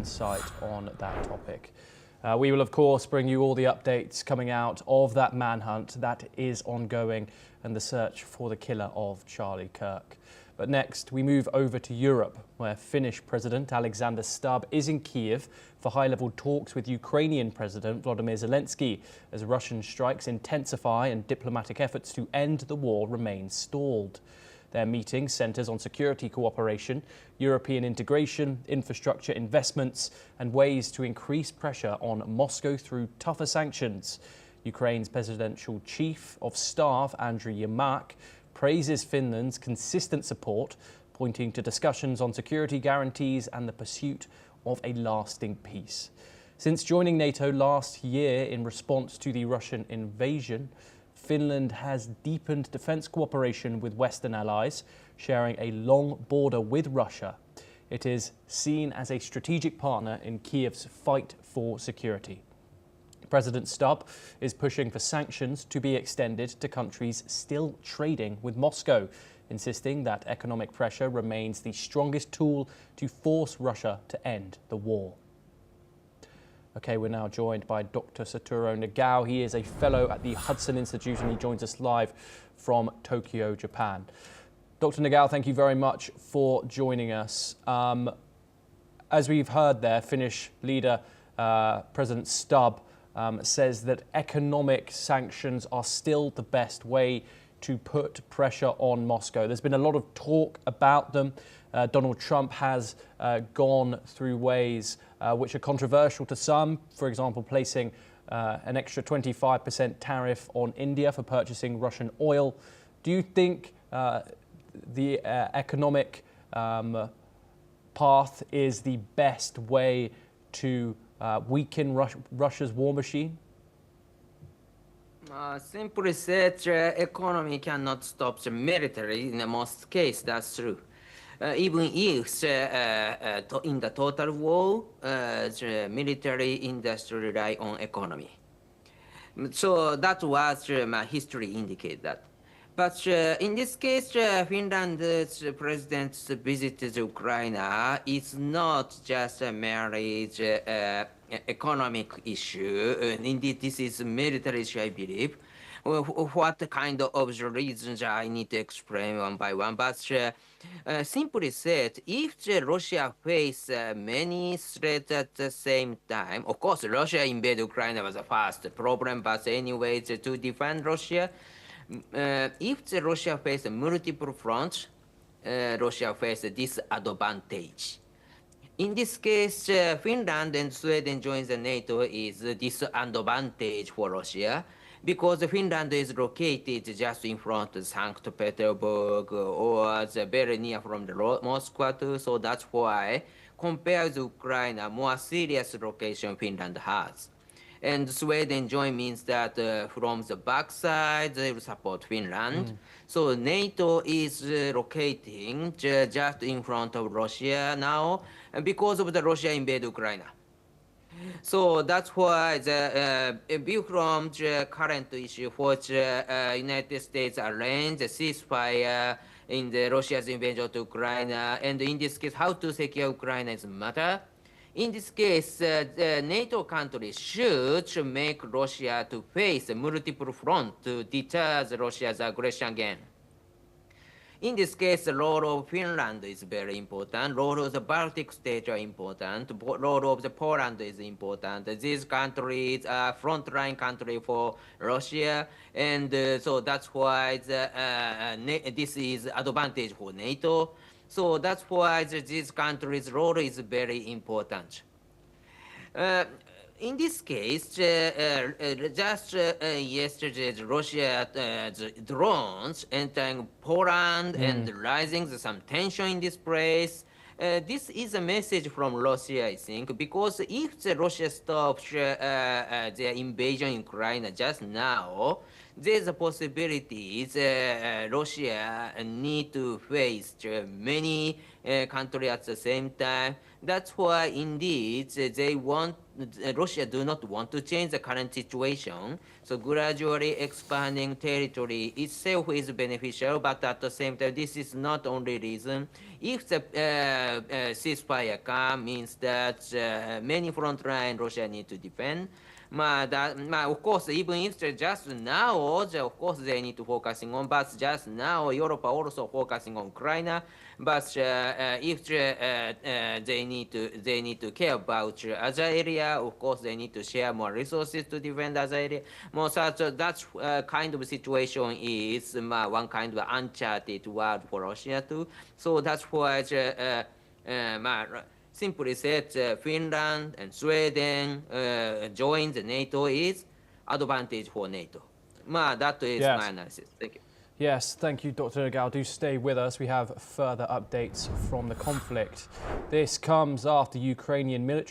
insight on that topic. We will, of course, bring you all the updates coming out of that manhunt that is ongoing and the search for the killer of Charlie Kirk. But next, we move over to Europe, where Finnish President Alexander Stubb is in Kyiv for high-level talks with Ukrainian President Volodymyr Zelenskyy as Russian strikes intensify and diplomatic efforts to end the war remain stalled. Their meeting centres on security cooperation, European integration, infrastructure investments, and ways to increase pressure on Moscow through tougher sanctions. Ukraine's presidential chief of staff, Andriy Yermak, praises Finland's consistent support, pointing to discussions on security guarantees and the pursuit of a lasting peace. Since joining NATO last year in response to the Russian invasion, Finland has deepened defence cooperation with Western allies, sharing a long border with Russia. It is seen as a strategic partner in Kyiv's fight for security. President Stubb is pushing for sanctions to be extended to countries still trading with Moscow, insisting that economic pressure remains the strongest tool to force Russia to end the war. Okay, we're now joined by Dr. Satoru Nagao. He is a fellow at the Hudson Institute and he joins us live from Tokyo, Japan. Dr. Nagao, thank you very much for joining us. As we've heard there, Finnish leader President Stubb says that economic sanctions are still the best way to put pressure on Moscow. There's been a lot of talk about them. Donald Trump has gone through ways which are controversial to some, for example, placing an extra 25% tariff on India for purchasing Russian oil. Do you think the economic path is the best way to weaken Russia's war machine? Simply said, economy cannot stop the military. In most cases, that's true. Even if in the total war, the military industry rely on economy. So that was my history indicate that. But in this case, Finland's president's visit to Ukraine is not just merely economic issue. Indeed, this is a military issue, I believe. What kind of the reasons I need to explain one by one. But simply said, if Russia face many threats at the same time, of course, Russia invade Ukraine was the first problem, but anyway, to defend Russia, if Russia face multiple fronts, Russia face disadvantage. In this case, Finland and Sweden joins the NATO is disadvantage for Russia because Finland is located just in front of St. Petersburg or very near from the Moscow too. So that's why, compared to Ukraine, a more serious location Finland has. And Sweden join means that from the backside, they will support Finland. So NATO is locating just in front of Russia now because of the Russia invade Ukraine. So that's why the view from the current issue for the United States arrange a ceasefire in the Russia's invasion of Ukraine. And in this case, how to secure Ukraine is a matter. In this case, the NATO countries should make Russia to face a multiple front to deter Russia's aggression again. In this case, the role of Finland is very important. The role of the Baltic states are important. The role of the Poland is important. These countries are frontline country for Russia, and so that's why this is advantage for NATO. So that's why these countries' role is very important. In this case, just yesterday, Russia drones entering Poland and rising some tension in this place. This is a message from Russia, I think, because if Russia stops their invasion in Ukraine just now, there's a possibility Russia need to face many country at the same time. That's why, indeed, Russia do not want to change the current situation. So gradually expanding territory itself is beneficial, but at the same time, this is not only reason. If the ceasefire comes, means that many frontline Russia need to defend. Of course, even if just now, of course, they need to focusing on, but just now, Europe are also focusing on Ukraine. But if they need to care about other area, of course, they need to share more resources to defend other area. More such that's kind of situation is one kind of uncharted world for Russia too. So that's why. Simply said, Finland and Sweden join the NATO is advantage for NATO. That is my analysis. Thank you. Yes, thank you, Dr. Nagao. Do stay with us. We have further updates from the conflict. This comes after Ukrainian military